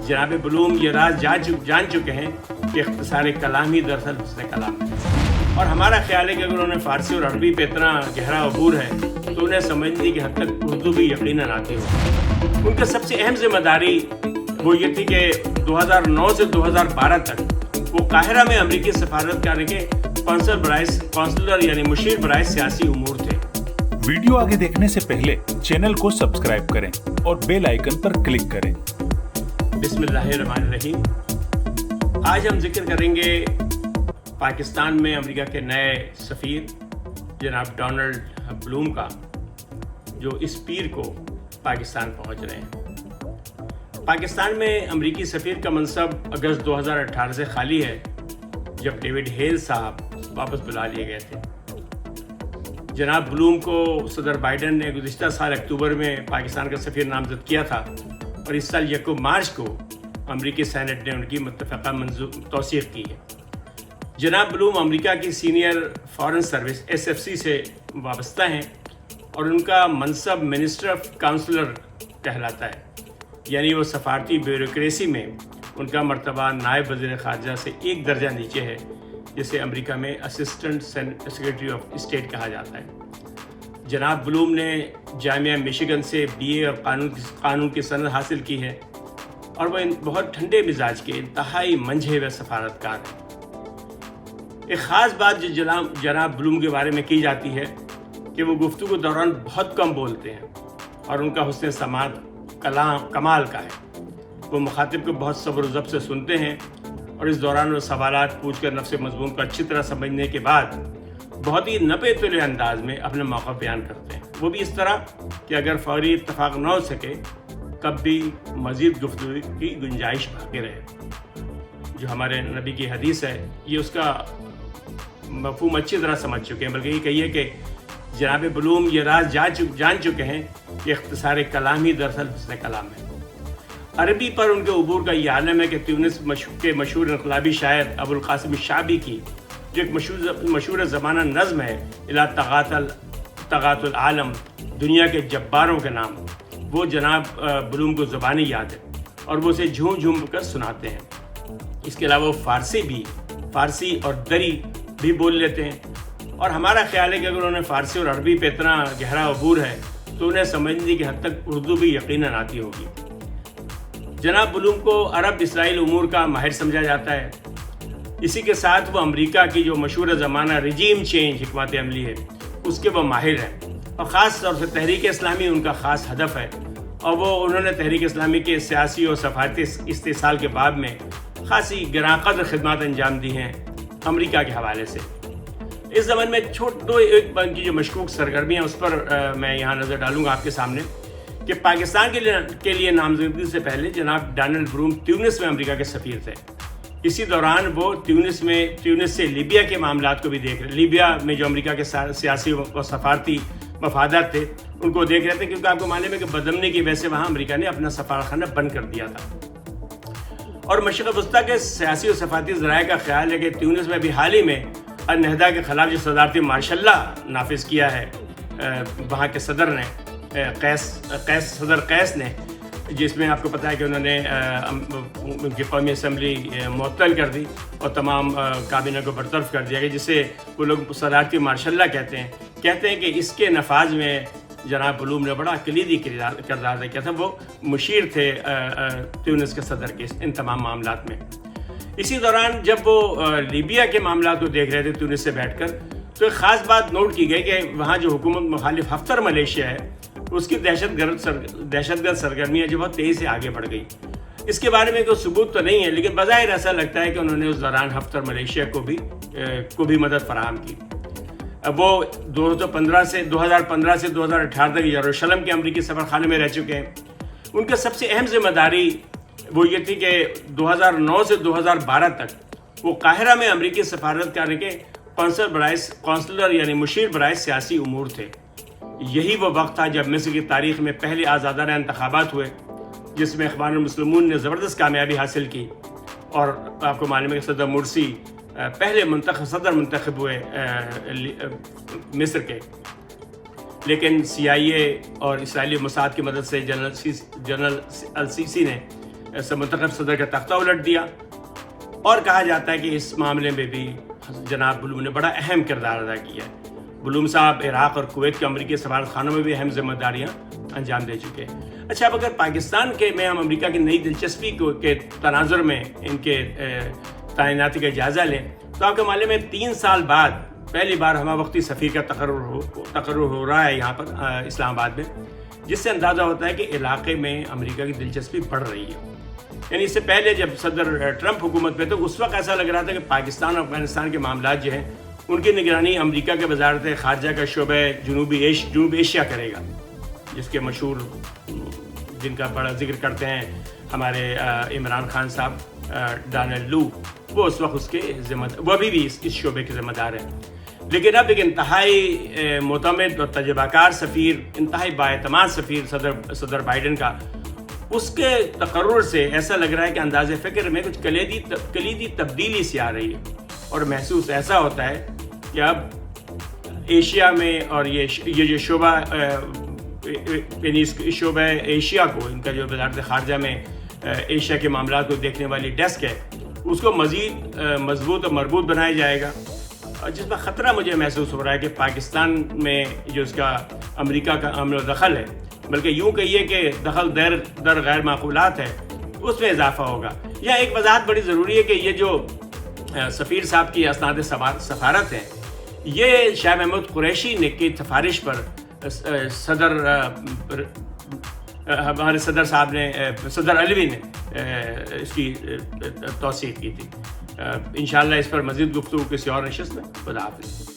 جناب بلوم یہ راز جان چکے ہیں کہ اختصار کلام ہی دراصل حسن کلام ہے، اور ہمارا خیال ہے کہ اگر انہوں نے فارسی اور عربی پہ اتنا گہرا عبور ہے تو انہیں سمجھنے کی حد تک اردو بھی یقیناً آتی ہو۔ ان کا سب سے اہم ذمہ داری وہ یہ تھی کہ 2009 سے 2012 تک وہ قاہرہ میں امریکی سفارتخانے کے کونسلر یعنی مشیر برائے سیاسی امور تھے۔ ویڈیو آگے دیکھنے سے پہلے چینل کو سبسکرائب کریں اور بیل آئیکن پر کلک کریں۔ بسم اللہ الرحمن الرحیم۔ آج ہم ذکر کریں گے پاکستان میں امریکہ کے نئے سفیر جناب ڈونلڈ بلوم کا، جو اس پیر کو پاکستان پہنچ رہے ہیں۔ پاکستان میں امریکی سفیر کا منصب اگست 2018 سے خالی ہے، جب ڈیوڈ ہیل صاحب واپس بلا لیے گئے تھے۔ جناب بلوم کو صدر بائیڈن نے گزشتہ سال اکتوبر میں پاکستان کا سفیر نامزد کیا تھا، اور اس سال 1 مارچ کو امریکی سینٹ نے ان کی متفقہ توثیق کی ہے۔ جناب بلوم امریکہ کی سینئر فارن سروس SFC سے وابستہ ہیں، اور ان کا منصب منسٹر آف کاؤنسلر کہلاتا ہے، یعنی وہ سفارتی بیوروکریسی میں ان کا مرتبہ نائب وزیر خارجہ سے ایک درجہ نیچے ہے، جسے امریکہ میں اسسٹنٹ سیکرٹری آف اسٹیٹ کہا جاتا ہے۔ جناب بلوم نے جامعہ میشیگن سے BA اور قانون کی سند حاصل کی ہے، اور وہ بہت ٹھنڈے مزاج کے انتہائی منجھے ہوئے سفارتکار ہیں۔ ایک خاص بات جو جناب بلوم کے بارے میں کی جاتی ہے کہ وہ گفتگو کے دوران بہت کم بولتے ہیں، اور ان کا حسن سماعت کمال کا ہے۔ وہ مخاطب کو بہت صبر و ضبط سے سنتے ہیں، اور اس دوران وہ سوالات پوچھ کر نفس مضمون کو اچھی طرح سمجھنے کے بعد بہت ہی نپے تلے انداز میں اپنے موقع بیان کرتے ہیں، وہ بھی اس طرح کہ اگر فوری اتفاق نہ ہو سکے کب بھی مزید گفتگو کی گنجائش باقی رہے۔ جو ہمارے نبی کی حدیث ہے، یہ اس کا مفہوم اچھی طرح سمجھ چکے ہیں، بلکہ یہ کہیے کہ جناب بلوم یہ راز جان چکے ہیں کہ اختصار کلام ہی دراصل حسن کلام ہے۔ عربی پر ان کے عبور کا یہ عالم ہے کہ تیونس کے مشہور انقلابی شاعر ابو القاسم الشعبی کی جو ایک مشہور زمانہ نظم ہے، الا طغات العالم، دنیا کے جباروں کے نام، وہ جناب بلوم کو زبانی یاد ہے، اور وہ اسے جھوم جھوم کر سناتے ہیں۔ اس کے علاوہ وہ فارسی اور دری بھی بول لیتے ہیں، اور ہمارا خیال ہے کہ اگر انہوں نے فارسی اور عربی پہ اتنا گہرا عبور ہے تو انہیں سمجھنے کی حد تک اردو بھی یقیناً آتی ہوگی۔ جناب بلوم کو عرب اسرائیل امور کا ماہر سمجھا جاتا ہے۔ اسی کے ساتھ وہ امریکہ کی جو مشہور زمانہ رجیم چینج حکمت عملی ہے، اس کے وہ ماہر ہیں، اور خاص طور سے تحریک اسلامی ان کا خاص ہدف ہے، اور وہ انہوں نے تحریک اسلامی کے سیاسی اور سفارتی استحصال کے باب میں خاصی گراں قدر خدمات انجام دی ہیں امریکہ کے حوالے سے۔ اس زمانے میں ایک کی جو مشکوک سرگرمیاں اس پر میں یہاں نظر ڈالوں گا آپ کے سامنے، کہ پاکستان کے لیے نامزدگی سے پہلے جناب ڈونلڈ بلوم تیونس میں امریکہ کے سفیر تھے۔ اسی دوران وہ تیونس سے لیبیا کے معاملات کو بھی دیکھ رہے، لیبیا میں جو امریکہ کے سیاسی و سفارتی مفادات تھے ان کو دیکھ رہے تھے، کیونکہ آپ کو معلوم ہے کہ بدامنی کی وجہ سے وہاں امریکہ نے اپنا سفارتخانہ بند کر دیا تھا۔ اور مشرق وسطیٰ کے سیاسی و سفارتی ذرائع کا خیال ہے کہ تیونس میں بھی حال ہی میں النہدہ کے خلاف جو صدارتی مارشل لا نافذ کیا ہے وہاں کے صدر نے صدر قیس نے، جس میں آپ کو پتہ ہے کہ انہوں نے ان کی قومی اسمبلی معطل کر دی اور تمام کابینہ کو برطرف کر دیا گیا، جسے وہ لوگ صدارتی مارشل لا کہتے ہیں کہ اس کے نفاذ میں جناب بلوم نے بڑا کلیدی کردار ادا کیا تھا۔ وہ مشیر تھے تیونس کے صدر کے ان تمام معاملات میں۔ اسی دوران جب وہ لیبیا کے معاملات کو دیکھ رہے تھے تیونس سے بیٹھ کر، تو ایک خاص بات نوٹ کی گئی کہ وہاں جو حکومت مخالف ہفتر ملیشیا ہے، اس کی دہشت گرد سرگرمیاں جو بہت تیزی سے آگے بڑھ گئی۔ اس کے بارے میں کوئی ثبوت تو نہیں ہے، لیکن بظاہر ایسا لگتا ہے کہ انہوں نے اس دوران ہفتر ملیشیا کو بھی مدد فراہم کی۔ وہ 2015 سے 2018 تک یروشلم کے امریکی سفارتخانے میں رہ چکے ہیں۔ ان کا سب سے اہم ذمہ داری وہ یہ تھی کہ 2009 سے 2012 تک وہ قاہرہ میں امریکی سفارتخانے کے کونسلر یعنی مشیر برائے سیاسی امور تھے۔ یہی وہ وقت تھا جب مصر کی تاریخ میں پہلے آزادانہ انتخابات ہوئے، جس میں اخوان المسلمون نے زبردست کامیابی حاصل کی، اور آپ کو معلوم ہے کہ صدر مرسی پہلے صدر منتخب ہوئے مصر کے، لیکن CIA اور اسرائیلی موساد کی مدد سے جنرل السیسی نے منتخب صدر کا تختہ الٹ دیا، اور کہا جاتا ہے کہ اس معاملے میں بھی جناب بلوم نے بڑا اہم کردار ادا کیا ہے۔ بلوم صاحب عراق اور کویت کے امریکی سفارت خانوں میں بھی اہم ذمہ داریاں انجام دے چکے ہیں۔ اچھا، اب اگر پاکستان کے میں ہم امریکہ کی نئی دلچسپی کے تناظر میں ان کے تعیناتی کا جائزہ لیں تو آپ کے معاملے میں 3 سال بعد پہلی بار ہمہ وقتی سفیر کا تقرر ہو رہا ہے یہاں پر اسلام آباد میں، جس سے اندازہ ہوتا ہے کہ علاقے میں امریکہ کی دلچسپی بڑھ رہی ہے۔ یعنی اس سے پہلے جب صدر ٹرمپ حکومت پہ تو اس وقت ایسا لگ رہا تھا کہ پاکستان اور افغانستان کے معاملات جو ہیں ان کی نگرانی امریکہ کے وزارت خارجہ کا شعبہ جنوبی ایشیا کرے گا، جس کے مشہور جن کا بڑا ذکر کرتے ہیں ہمارے عمران خان صاحب، ڈونلڈ لو، وہ اس وقت اس کے وہ بھی اس شعبے کے ذمہ دار ہیں۔ لیکن اب ایک انتہائی معتمد اور تجربہ کار سفیر، انتہائی بااعتماد سفیر صدر بائیڈن کا، اس کے تقرر سے ایسا لگ رہا ہے کہ انداز فکر میں کچھ کلیدی تبدیلی سی آ رہی ہے، اور محسوس ایسا ہوتا ہے کہ اب ایشیا میں اور یہ جو شعبہ یعنی اس شعبہ ایشیا کو، ان کا جو وزارت خارجہ میں ایشیا کے معاملات کو دیکھنے والی ڈیسک ہے، اس کو مزید مضبوط اور مربوط بنایا جائے گا، جس میں خطرہ مجھے محسوس ہو رہا ہے کہ پاکستان میں جو اس کا امریکہ کا عمل و دخل ہے، بلکہ یوں کہیے کہ دخل در غیر معقولات ہے، اس میں اضافہ ہوگا۔ یہاں ایک وضاحت بڑی ضروری ہے کہ یہ جو سفیر صاحب کی اسناد سفارت ہیں، یہ شاہ محمود قریشی نے کی سفارش پر ہمارے صدر صاحب نے، صدر علوی نے اس کی توثیق کی تھی۔ انشاءاللہ اس پر مزید گفتگو کسی اور نشست میں۔ خدا حافظ۔